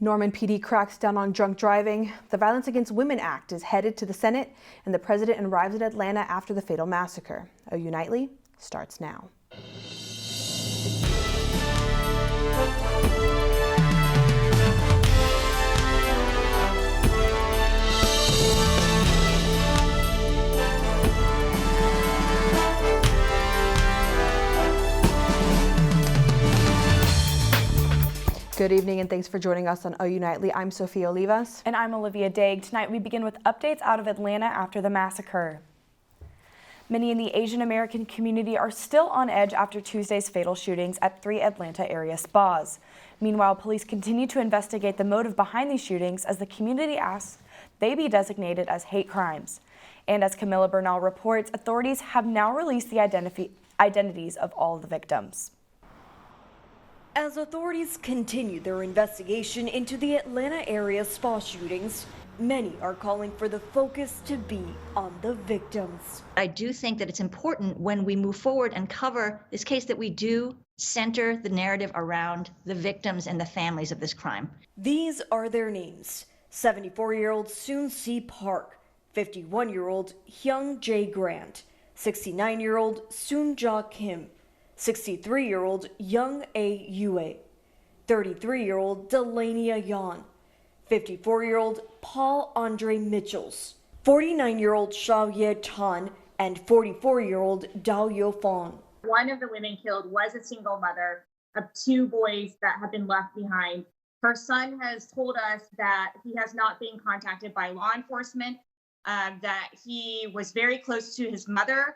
Norman PD cracks down on drunk driving. The Violence Against Women Act is headed to the Senate, and the president arrives at Atlanta after the fatal massacre. OU Nightly starts now. Good evening and thanks for joining us on OU Nightly. I'm Sofia Olivas. And I'm Olivia Dague. Tonight we begin with updates out of Atlanta after the massacre. Many in the Asian American community are still on edge after Tuesday's fatal shootings at 3 Atlanta area spas. Meanwhile, police continue to investigate the motive behind these shootings as the community asks they be designated as hate crimes. And as Camilla Bernal reports, authorities have now released the identities of all of the victims. As authorities continue their investigation into the Atlanta area spa shootings, many are calling for the focus to be on the victims. I do think that it's important when we move forward and cover this case that we do center the narrative around the victims and the families of this crime. These are their names: 74-year-old Soon C. Park, 51-year-old Hyung Jae Grant, 69-year-old Soon Ja Kim, 63-year-old Young A. Yue, 33-year-old Delania Yan, 54-year-old Paul Andre Mitchells, 49-year-old Xiao Ye Tan, and 44-year-old Dao Yo Fong. One of the women killed was a single mother of 2 boys that have been left behind. Her son has told us that he has not been contacted by law enforcement, that he was very close to his mother.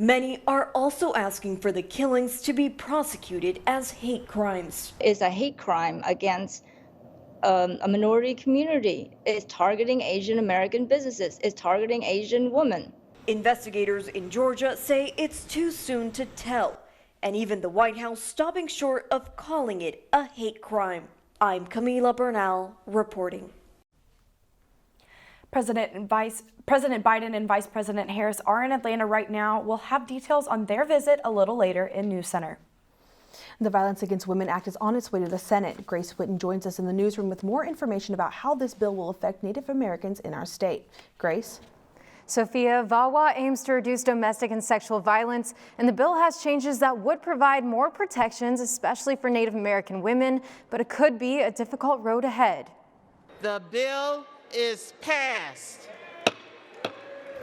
Many are also asking for the killings to be prosecuted as hate crimes. It's a hate crime against a minority community. It's targeting Asian American businesses. It's targeting Asian women. Investigators in Georgia say it's too soon to tell, and even the White House stopping short of calling it a hate crime. I'm Camilla Bernal reporting. President Biden and Vice President Harris are in Atlanta right now. We'll have details on their visit a little later in News Center. The Violence Against Women Act is on its way to the Senate. Grace Whitten joins us in the newsroom with more information about how this bill will affect Native Americans in our state. Grace? Sofia, VAWA aims to reduce domestic and sexual violence, and the bill has changes that would provide more protections, especially for Native American women, but it could be a difficult road ahead. The bill is passed.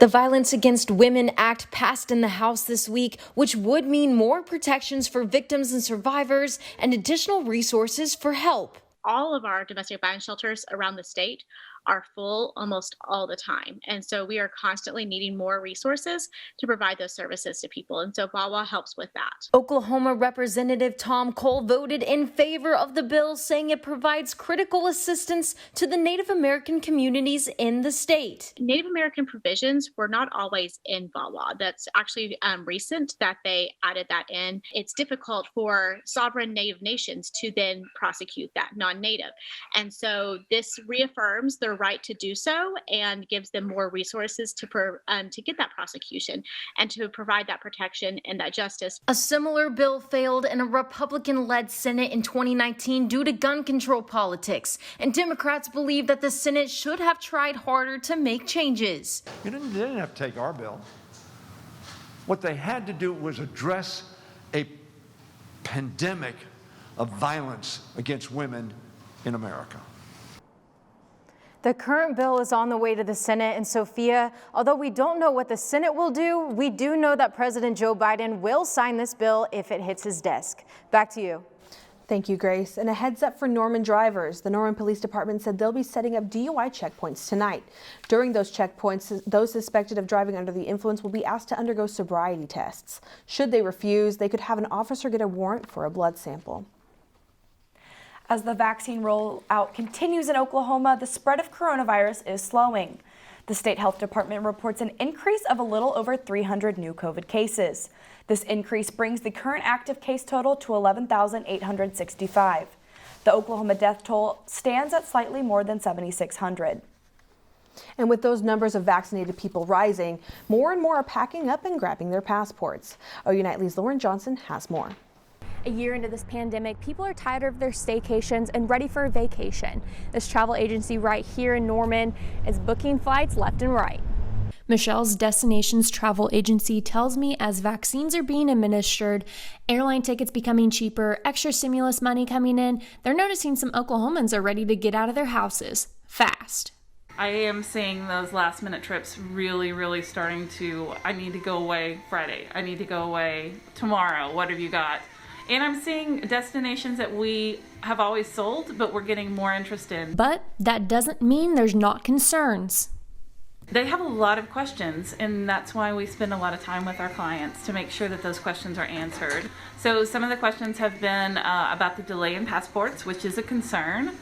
The Violence Against Women Act passed in the House this week, which would mean more protections for victims and survivors and additional resources for help. All of our domestic violence shelters around the state are full almost all the time. And so we are constantly needing more resources to provide those services to people. And so VAWA helps with that. Oklahoma Representative Tom Cole voted in favor of the bill, saying it provides critical assistance to the Native American communities in the state. Native American provisions were not always in VAWA. That's actually recent that they added that in. It's difficult for sovereign Native nations to then prosecute that non-Native. And so this reaffirms their right to do so and gives them more resources to get that prosecution and to provide that protection and that justice. A similar bill failed in a Republican-led Senate in 2019 due to gun control politics, and Democrats believe that the Senate should have tried harder to make changes. They didn't have to take our bill. What they had to do was address a pandemic of violence against women in America. The current bill is on the way to the Senate, and Sofia, although we don't know what the Senate will do, we do know that President Joe Biden will sign this bill if it hits his desk. Back to you. Thank you, Grace. And a heads up for Norman drivers. The Norman Police Department said they'll be setting up DUI checkpoints tonight. During those checkpoints, those suspected of driving under the influence will be asked to undergo sobriety tests. Should they refuse, they could have an officer get a warrant for a blood sample. As the vaccine rollout continues in Oklahoma, the spread of coronavirus is slowing. The state health department reports an increase of a little over 300 new COVID cases. This increase brings the current active case total to 11,865. The Oklahoma death toll stands at slightly more than 7,600. And with those numbers of vaccinated people rising, more and more are packing up and grabbing their passports. OU Nightly's Lauren Johnson has more. A year into this pandemic, people are tired of their staycations and ready for a vacation. This travel agency right here in Norman is booking flights left and right. Michelle's Destinations travel agency tells me as vaccines are being administered, airline tickets becoming cheaper, extra stimulus money coming in, they're noticing some Oklahomans are ready to get out of their houses fast. I am seeing those last minute trips really starting to, I need to go away Friday. I need to go away tomorrow. What have you got? And I'm seeing destinations that we have always sold, but we're getting more interest in. But that doesn't mean there's not concerns. They have a lot of questions, and that's why we spend a lot of time with our clients to make sure that those questions are answered. So some of the questions have been about the delay in passports, which is a concern.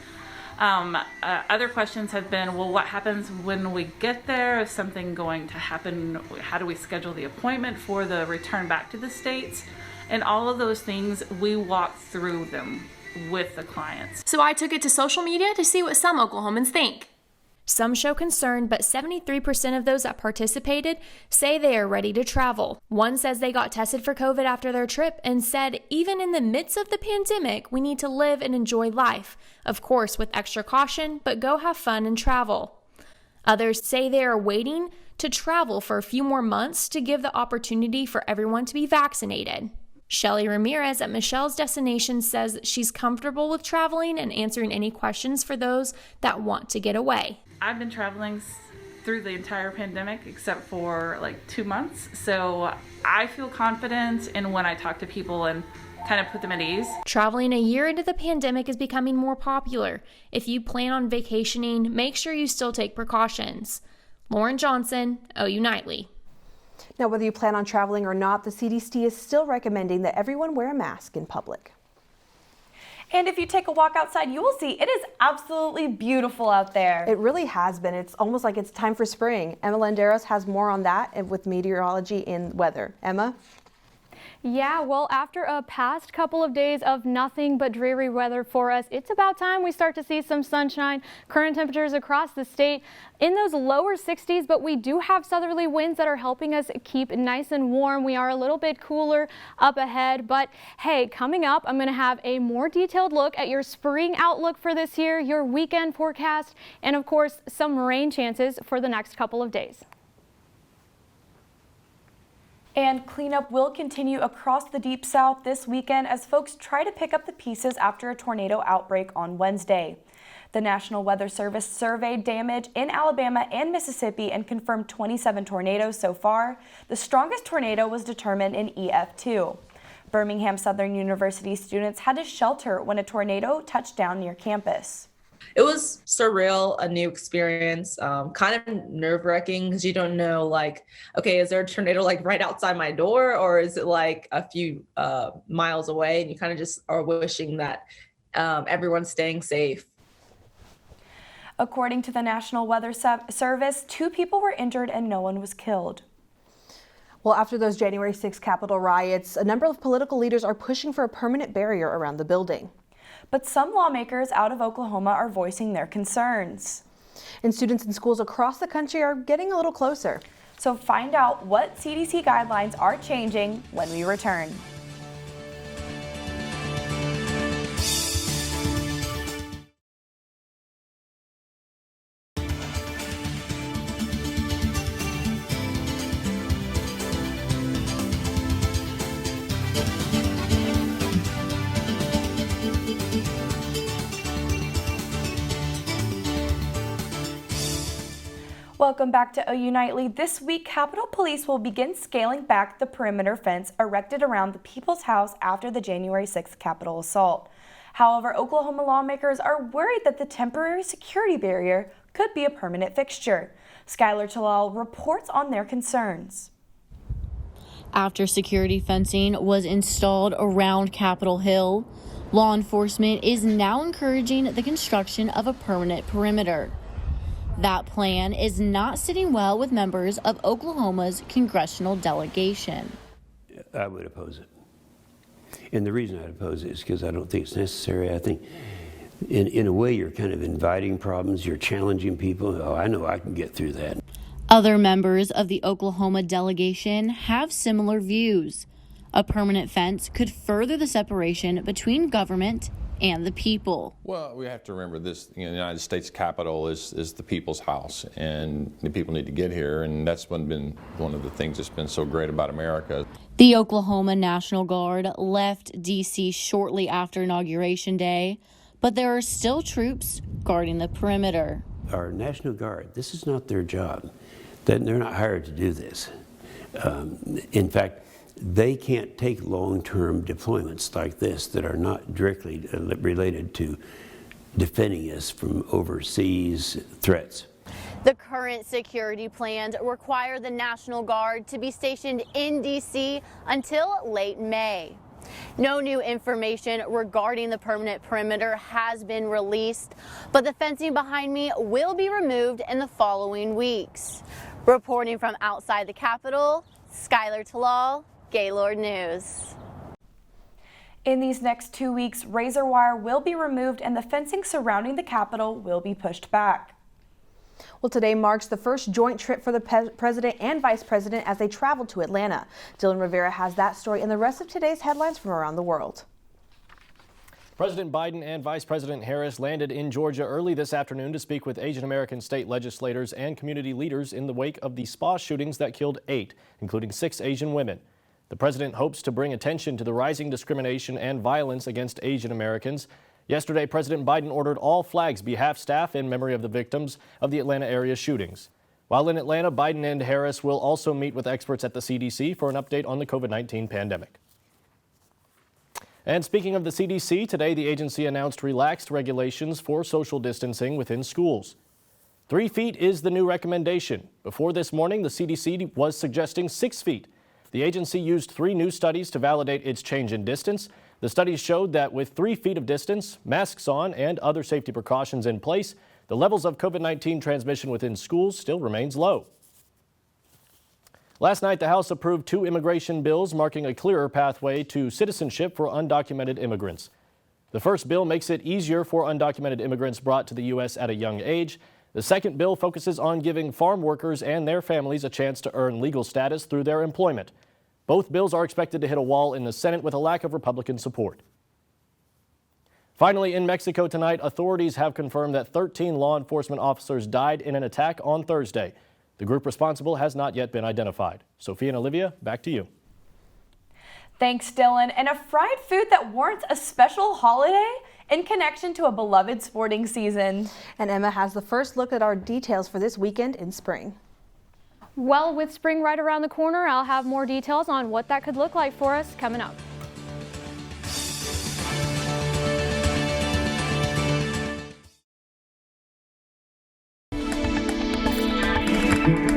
Other questions have been, well, what happens when we get there? Is something going to happen? How do we schedule the appointment for the return back to the States? And all of those things, we walk through them with the clients. So I took it to social media to see what some Oklahomans think. Some show concern, but 73% of those that participated say they are ready to travel. One says they got tested for COVID after their trip and said, even in the midst of the pandemic, we need to live and enjoy life. Of course, with extra caution, but go have fun and travel. Others say they are waiting to travel for a few more months to give the opportunity for everyone to be vaccinated. Shelly Ramirez at Michelle's Destination says she's comfortable with traveling and answering any questions for those that want to get away. I've been traveling through the entire pandemic except for like 2 months, so I feel confident in when I talk to people and kind of put them at ease. Traveling a year into the pandemic is becoming more popular. If you plan on vacationing, make sure you still take precautions. Lauren Johnson, OU Nightly. Now, whether you plan on traveling or not, the CDC is still recommending that everyone wear a mask in public. And if you take a walk outside, you will see it is absolutely beautiful out there. It really has been. It's almost like it's time for spring. Emma Landeros has more on that with meteorology and weather. Emma? Yeah, well, after a past couple of days of nothing but dreary weather for us, it's about time we start to see some sunshine. Current temperatures across the state in those lower 60s, but we do have southerly winds that are helping us keep nice and warm. We are a little bit cooler up ahead, but hey, coming up, I'm going to have a more detailed look at your spring outlook for this year, your weekend forecast, and of course, some rain chances for the next couple of days. And cleanup will continue across the Deep South this weekend as folks try to pick up the pieces after a tornado outbreak on Wednesday. The National Weather Service surveyed damage in Alabama and Mississippi and confirmed 27 tornadoes so far. The strongest tornado was determined in EF2. Birmingham Southern University students had to shelter when a tornado touched down near campus. It was surreal, a new experience, kind of nerve-wracking because you don't know, like, okay, is there a tornado like right outside my door or is it like a few miles away? And you kind of just are wishing that everyone's staying safe. According to the National Weather Service, 2 people were injured and no one was killed. Well, after those January 6th Capitol riots, a number of political leaders are pushing for a permanent barrier around the building. But some lawmakers out of Oklahoma are voicing their concerns. And students in schools across the country are getting a little closer. So find out what CDC guidelines are changing when we return. Welcome back to OU Nightly. This week, Capitol Police will begin scaling back the perimeter fence erected around the People's House after the January 6th Capitol assault. However, Oklahoma lawmakers are worried that the temporary security barrier could be a permanent fixture. Skylar Tallal reports on their concerns. After security fencing was installed around Capitol Hill, law enforcement is now encouraging the construction of a permanent perimeter. That plan is not sitting well with members of Oklahoma's congressional delegation. I would oppose it. And the reason I'd oppose it is because I don't think it's necessary. I think in a way you're kind of inviting problems, you're challenging people. Oh, I know I can get through that. Other members of the Oklahoma delegation have similar views. A permanent fence could further the separation between government and the people. Well, we have to remember this, the United States Capitol is the people's house, and the people need to get here, and that's been one of the things that's been so great about America. The Oklahoma National Guard left D.C. shortly after Inauguration Day, but there are still troops guarding the perimeter. Our National Guard, this is not their job. They're not hired to do this. In fact, they can't take long-term deployments like this that are not directly related to defending us from overseas threats. The current security plans require the National Guard to be stationed in D.C. until late May. No new information regarding the permanent perimeter has been released, but the fencing behind me will be removed in the following weeks. Reporting from outside the Capitol, Skylar, Tallal, Gaylord News. In these next 2 weeks, razor wire will be removed and the fencing surrounding the Capitol will be pushed back. Well, today marks the first joint trip for the president and vice president as they travel to Atlanta. Dylan Rivera has that story and the rest of today's headlines from around the world. President Biden and Vice President Harris landed in Georgia early this afternoon to speak with Asian American state legislators and community leaders in the wake of the spa shootings that killed 8, including 6 Asian women. The president hopes to bring attention to the rising discrimination and violence against Asian Americans. Yesterday, President Biden ordered all flags be half-staff in memory of the victims of the Atlanta area shootings. While in Atlanta, Biden and Harris will also meet with experts at the CDC for an update on the COVID-19 pandemic. And speaking of the CDC, today the agency announced relaxed regulations for social distancing within schools. 3 feet is the new recommendation. Before this morning, the CDC was suggesting 6 feet. The agency used 3 new studies to validate its change in distance. The studies showed that with 3 feet of distance, masks on, and other safety precautions in place, the levels of COVID-19 transmission within schools still remains low. Last night, the House approved 2 immigration bills marking a clearer pathway to citizenship for undocumented immigrants. The first bill makes it easier for undocumented immigrants brought to the U.S. at a young age. The second bill focuses on giving farm workers and their families a chance to earn legal status through their employment. Both bills are expected to hit a wall in the Senate with a lack of Republican support. Finally, in Mexico tonight, authorities have confirmed that 13 law enforcement officers died in an attack on Thursday. The group responsible has not yet been identified. Sofia and Olivia, back to you. Thanks, Dylan. And a fried food that warrants a special holiday in connection to a beloved sporting season. And Emma has the first look at our details for this weekend in spring. Well, with spring right around the corner, I'll have more details on what that could look like for us coming up.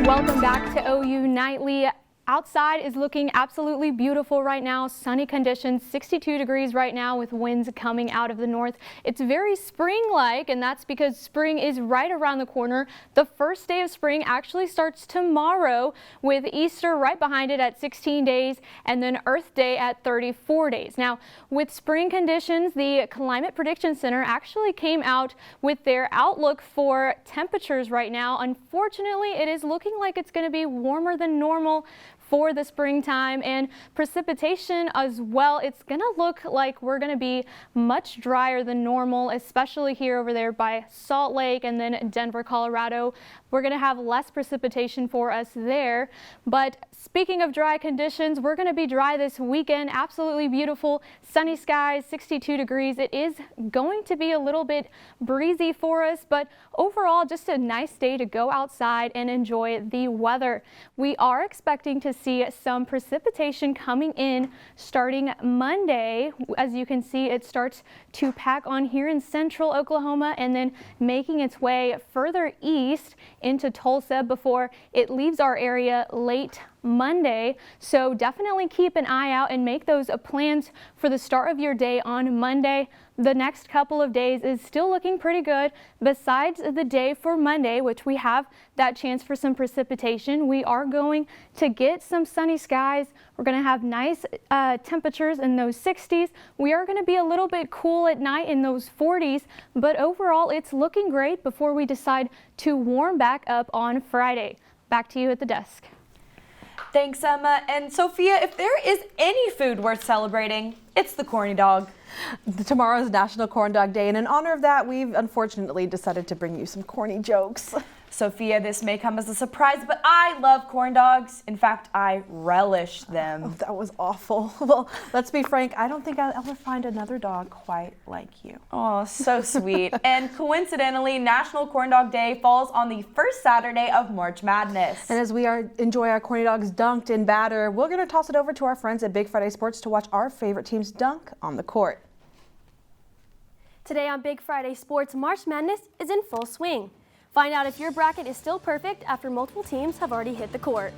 Welcome back to OU Nightly. Outside is looking absolutely beautiful right now. Sunny conditions, 62 degrees right now with winds coming out of the north. It's very spring-like, and that's because spring is right around the corner. The first day of spring actually starts tomorrow with Easter right behind it at 16 days and then Earth Day at 34 days. Now, with spring conditions, the Climate Prediction Center actually came out with their outlook for temperatures right now. Unfortunately, it is looking like it's going to be warmer than normal for the springtime, and precipitation as well. It's going to look like we're going to be much drier than normal, especially here over there by Salt Lake and then Denver, Colorado. We're going to have less precipitation for us there. But speaking of dry conditions, we're going to be dry this weekend. Absolutely beautiful. Sunny skies, 62 degrees. It is going to be a little bit breezy for us, but overall just a nice day to go outside and enjoy the weather. We are expecting to see some precipitation coming in starting Monday. As you can see, it starts to pack on here in central Oklahoma and then making its way further east into Tulsa before it leaves our area late Monday. So definitely keep an eye out and make those plans for the start of your day on Monday. The next couple of days is still looking pretty good. Besides the day for Monday, which we have that chance for some precipitation, we are going to get some sunny skies. We're going to have nice temperatures in those 60s. We are going to be a little bit cool at night in those 40s, but overall it's looking great before we decide to warm back up on Friday. Back to you at the desk. Thanks, Emma. And Sophia, if there is any food worth celebrating, it's the corny dog. Tomorrow is National Corn Dog Day, and in honor of that, we've unfortunately decided to bring you some corny jokes. Sophia, this may come as a surprise, but I love corn dogs. In fact, I relish them. Oh, that was awful. Well, let's be frank, I don't think I'll ever find another dog quite like you. Oh, so sweet. And coincidentally, National Corn Dog Day falls on the first Saturday of March Madness. And as we enjoy our corny dogs dunked in batter, we're going to toss it over to our friends at Big Friday Sports to watch our favorite teams dunk on the court. Today on Big Friday Sports, March Madness is in full swing. Find out if your bracket is still perfect after multiple teams have already hit the court.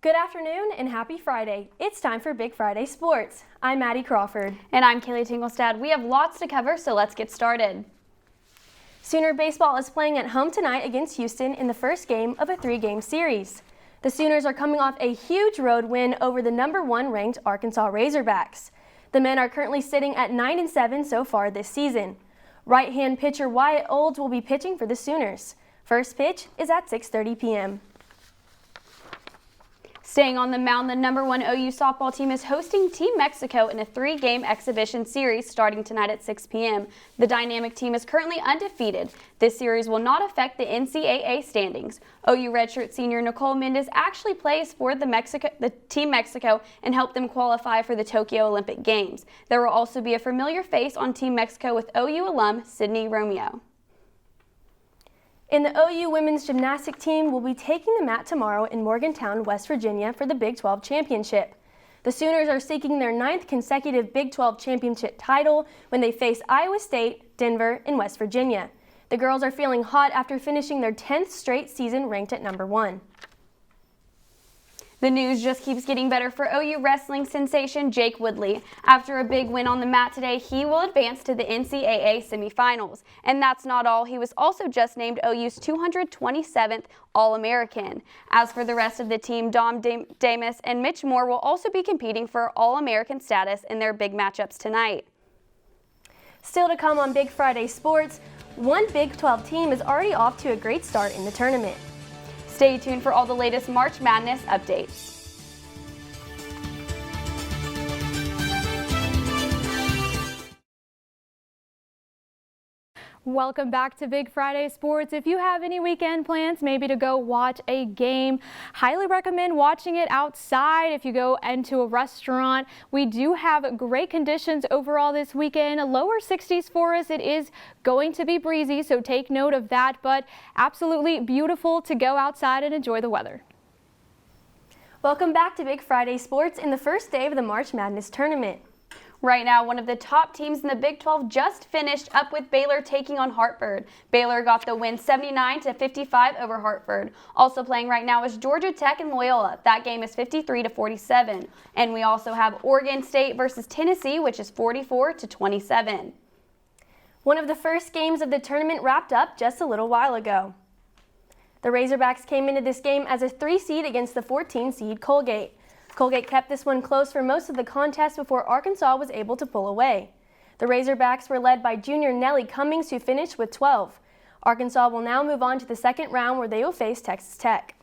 Good afternoon and happy Friday. It's time for Big Friday Sports. I'm Addie Crawford. And I'm Kaleigh Tingelstad. We have lots to cover, so let's get started. Sooner baseball is playing at home tonight against Houston in the first game of a 3-game series. The Sooners are coming off a huge road win over the #1 ranked Arkansas Razorbacks. The men are currently sitting at 9-7 so far this season. Right-hand pitcher Wyatt Olds will be pitching for the Sooners. First pitch is at 6:30 p.m. Staying on the mound, the #1 OU softball team is hosting Team Mexico in a 3-game exhibition series starting tonight at 6 p.m. The dynamic team is currently undefeated. This series will not affect the NCAA standings. OU redshirt senior Nicole Mendez actually plays for the Team Mexico and helped them qualify for the Tokyo Olympic Games. There will also be a familiar face on Team Mexico with OU alum Sydney Romeo. And the OU women's gymnastic team will be taking the mat tomorrow in Morgantown, West Virginia for the Big 12 championship. The Sooners are seeking their 9th consecutive Big 12 championship title when they face Iowa State, Denver, and West Virginia. The girls are feeling hot after finishing their 10th straight season ranked at #1. The news just keeps getting better for OU wrestling sensation Jake Woodley. After a big win on the mat today, he will advance to the NCAA semifinals. And that's not all. He was also just named OU's 227th All-American. As for the rest of the team, Dom Damas and Mitch Moore will also be competing for All-American status in their big matchups tonight. Still to come on Big Friday Sports, one Big 12 team is already off to a great start in the tournament. Stay tuned for all the latest March Madness updates. Welcome back to Big Friday Sports. If you have any weekend plans, maybe to go watch a game, highly recommend watching it outside. If you go into a restaurant, we do have great conditions overall this weekend. Lower 60s for us. It is going to be breezy, so take note of that, but absolutely beautiful to go outside and enjoy the weather. Welcome back to Big Friday Sports in the first day of the March Madness tournament. Right now, one of the top teams in the Big 12 just finished up with Baylor taking on Hartford. Baylor got the win 79-55 over Hartford. Also playing right now is Georgia Tech and Loyola. That game is 53-47. And we also have Oregon State versus Tennessee, which is 44-27. One of the first games of the tournament wrapped up just a little while ago. The Razorbacks came into this game as a 3 seed against the 14 seed Colgate. Colgate kept this one close for most of the contest before Arkansas was able to pull away. The Razorbacks were led by junior Nellie Cummings, who finished with 12. Arkansas will now move on to the second round where they will face Texas Tech.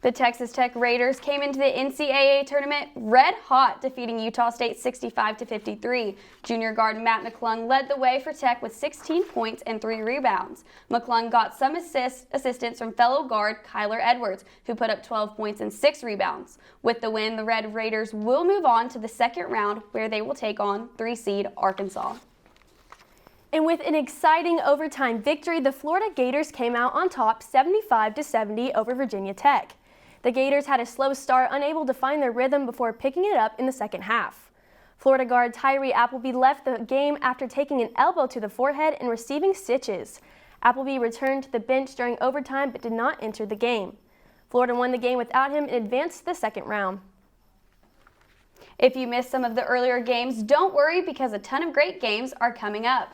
The Texas Tech Raiders came into the NCAA tournament red hot, defeating Utah State 65-53. Junior guard Matt McClung led the way for Tech with 16 points and 3 rebounds. McClung got some assistance from fellow guard Skylar Edwards, who put up 12 points and 6 rebounds. With the win, the Red Raiders will move on to the second round where they will take on 3-seed Arkansas. And with an exciting overtime victory, the Florida Gators came out on top 75-70 over Virginia Tech. The Gators had a slow start, unable to find their rhythm before picking it up in the second half. Florida guard Tyree Appleby left the game after taking an elbow to the forehead and receiving stitches. Appleby returned to the bench during overtime but did not enter the game. Florida won the game without him and advanced to the second round. If you missed some of the earlier games, don't worry because a ton of great games are coming up.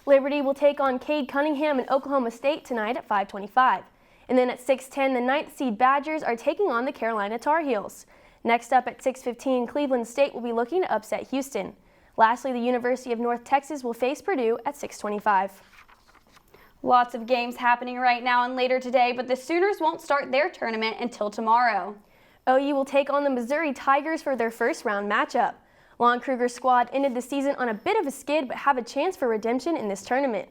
Liberty will take on Cade Cunningham and Oklahoma State tonight at 5:25. And then at 6:10, the 9th seed Badgers are taking on the Carolina Tar Heels. Next up at 6:15, Cleveland State will be looking to upset Houston. Lastly, the University of North Texas will face Purdue at 6:25. Lots of games happening right now and later today, but the Sooners won't start their tournament until tomorrow. OU will take on the Missouri Tigers for their first round matchup. Lon Kruger's squad ended the season on a bit of a skid but have a chance for redemption in this tournament.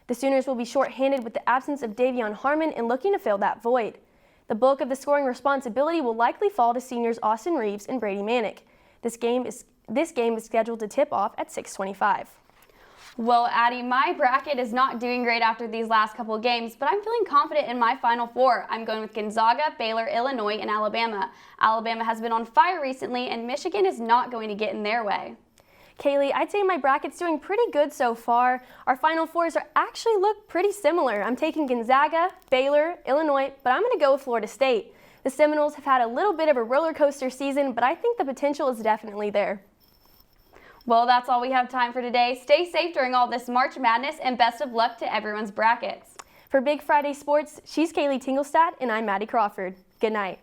The Sooners will be short-handed with the absence of Davion Harmon and looking to fill that void. The bulk of the scoring responsibility will likely fall to seniors Austin Reeves and Brady Manick. This game is scheduled to tip off at 6:25. Well, Addie, my bracket is not doing great after these last couple of games, but I'm feeling confident in my Final Four. I'm going with Gonzaga, Baylor, Illinois, and Alabama. Alabama has been on fire recently, and Michigan is not going to get in their way. Kaleigh, I'd say my bracket's doing pretty good so far. Our Final Fours actually look pretty similar. I'm taking Gonzaga, Baylor, Illinois, but I'm going to go with Florida State. The Seminoles have had a little bit of a roller coaster season, but I think the potential is definitely there. Well, that's all we have time for today. Stay safe during all this March Madness, and best of luck to everyone's brackets. For Big Friday Sports, she's Kaleigh Tingelstad, and I'm Maddie Crawford. Good night.